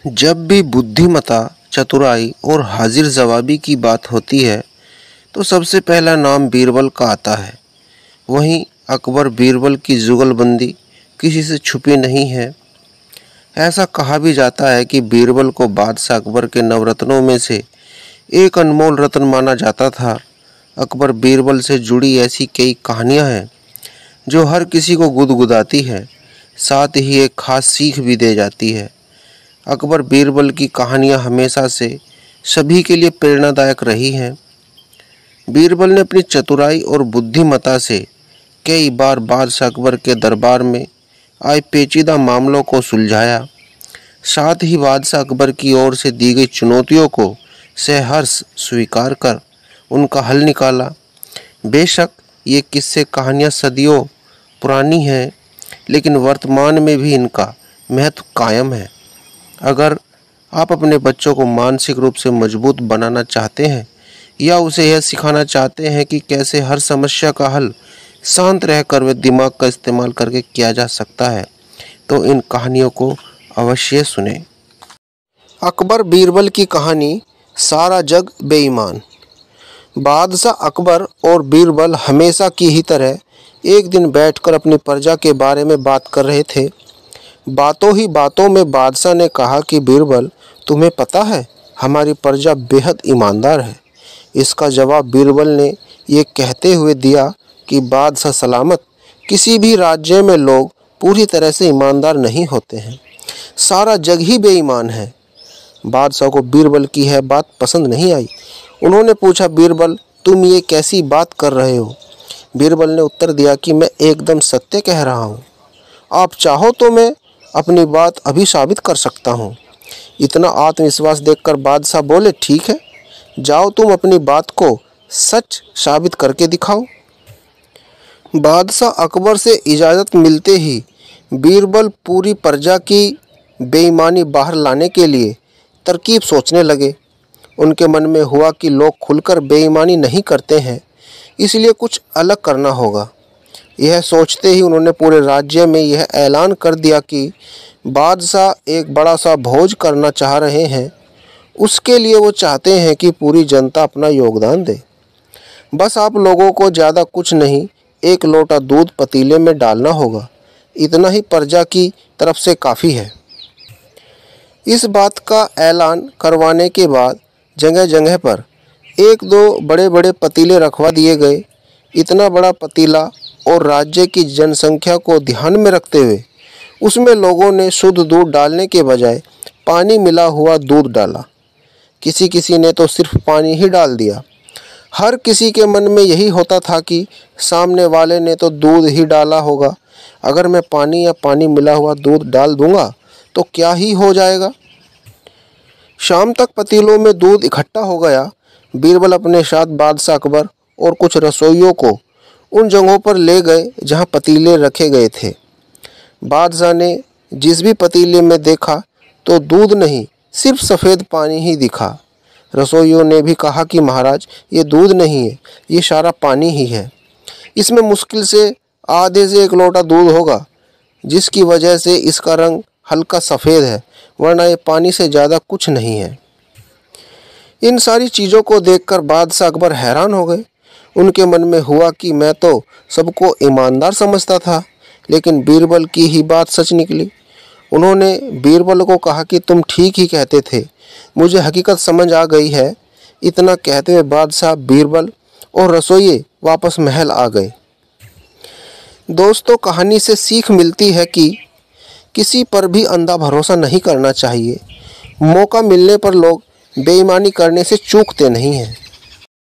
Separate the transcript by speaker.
Speaker 1: जब भी बुद्धिमत्ता, चतुराई और हाजिर जवाबी की बात होती है तो सबसे पहला नाम बीरबल का आता है। वहीं अकबर बीरबल की जुगलबंदी किसी से छुपी नहीं है। ऐसा कहा भी जाता है कि बीरबल को बादशाह अकबर के नवरत्नों में से एक अनमोल रत्न माना जाता था। अकबर बीरबल से जुड़ी ऐसी कई कहानियां हैं जो हर किसी को गुदगुदाती है, साथ ही एक खास सीख भी दे जाती है। अकबर बीरबल की कहानियां हमेशा से सभी के लिए प्रेरणादायक रही हैं। बीरबल ने अपनी चतुराई और बुद्धिमत्ता से कई बार बादशाह अकबर के दरबार में आए पेचीदा मामलों को सुलझाया, साथ ही बादशाह अकबर की ओर से दी गई चुनौतियों को सहर्ष स्वीकार कर उनका हल निकाला। बेशक ये किस्से कहानियाँ सदियों पुरानी हैं, लेकिन वर्तमान में भी इनका महत्व कायम है। अगर आप अपने बच्चों को मानसिक रूप से मजबूत बनाना चाहते हैं या उसे यह सिखाना चाहते हैं कि कैसे हर समस्या का हल शांत रहकर वे दिमाग का इस्तेमाल करके किया जा सकता है, तो इन कहानियों को अवश्य सुनें। अकबर बीरबल की कहानी, सारा जग बेईमान। बादशाह अकबर और बीरबल हमेशा की ही तरह एक दिन बैठकर अपनी प्रजा के बारे में बात कर रहे थे। बातों ही बातों में बादशाह ने कहा कि बीरबल, तुम्हें पता है हमारी प्रजा बेहद ईमानदार है। इसका जवाब बीरबल ने ये कहते हुए दिया कि बादशाह सलामत, किसी भी राज्य में लोग पूरी तरह से ईमानदार नहीं होते हैं, सारा जग ही बेईमान है। बादशाह को बीरबल की यह बात पसंद नहीं आई। उन्होंने पूछा, बीरबल, तुम ये कैसी बात कर रहे हो? बीरबल ने उत्तर दिया कि मैं एकदम सत्य कह रहा हूँ। आप चाहो तो मैं अपनी बात अभी साबित कर सकता हूँ। इतना आत्मविश्वास देखकर बादशाह बोले, ठीक है, जाओ तुम अपनी बात को सच साबित करके दिखाओ। बादशाह अकबर से इजाज़त मिलते ही बीरबल पूरी प्रजा की बेईमानी बाहर लाने के लिए तरकीब सोचने लगे। उनके मन में हुआ कि लोग खुलकर बेईमानी नहीं करते हैं, इसलिए कुछ अलग करना होगा। यह सोचते ही उन्होंने पूरे राज्य में यह ऐलान कर दिया कि बादशाह एक बड़ा सा भोज करना चाह रहे हैं। उसके लिए वो चाहते हैं कि पूरी जनता अपना योगदान दे। बस आप लोगों को ज़्यादा कुछ नहीं, एक लोटा दूध पतीले में डालना होगा। इतना ही प्रजा की तरफ से काफ़ी है। इस बात का ऐलान करवाने के बाद जगह जगह पर एक दो बड़े बड़े पतीले रखवा दिए गए। इतना बड़ा पतीला और राज्य की जनसंख्या को ध्यान में रखते हुए उसमें लोगों ने शुद्ध दूध डालने के बजाय पानी मिला हुआ दूध डाला। किसी किसी ने तो सिर्फ पानी ही डाल दिया। हर किसी के मन में यही होता था कि सामने वाले ने तो दूध ही डाला होगा, अगर मैं पानी या पानी मिला हुआ दूध डाल दूंगा तो क्या ही हो जाएगा। शाम तक पतीलों में दूध इकट्ठा हो गया। बीरबल अपने साथ बादशाह अकबर और कुछ रसोइयों को उन जगहों पर ले गए जहां पतीले रखे गए थे। बादशाह ने जिस भी पतीले में देखा तो दूध नहीं, सिर्फ सफ़ेद पानी ही दिखा। रसोइयों ने भी कहा कि महाराज, ये दूध नहीं है, ये सारा पानी ही है। इसमें मुश्किल से आधे से एक लोटा दूध होगा, जिसकी वजह से इसका रंग हल्का सफ़ेद है, वरना ये पानी से ज़्यादा कुछ नहीं है। इन सारी चीज़ों को देखकर बादशाह अकबर हैरान हो गए। उनके मन में हुआ कि मैं तो सबको ईमानदार समझता था, लेकिन बीरबल की ही बात सच निकली। उन्होंने बीरबल को कहा कि तुम ठीक ही कहते थे, मुझे हकीकत समझ आ गई है। इतना कहते हुए बादशाह, बीरबल और रसोइये वापस महल आ गए। दोस्तों, कहानी से सीख मिलती है कि किसी पर भी अंधा भरोसा नहीं करना चाहिए। मौका मिलने पर लोग बेईमानी करने से चूकते नहीं हैं।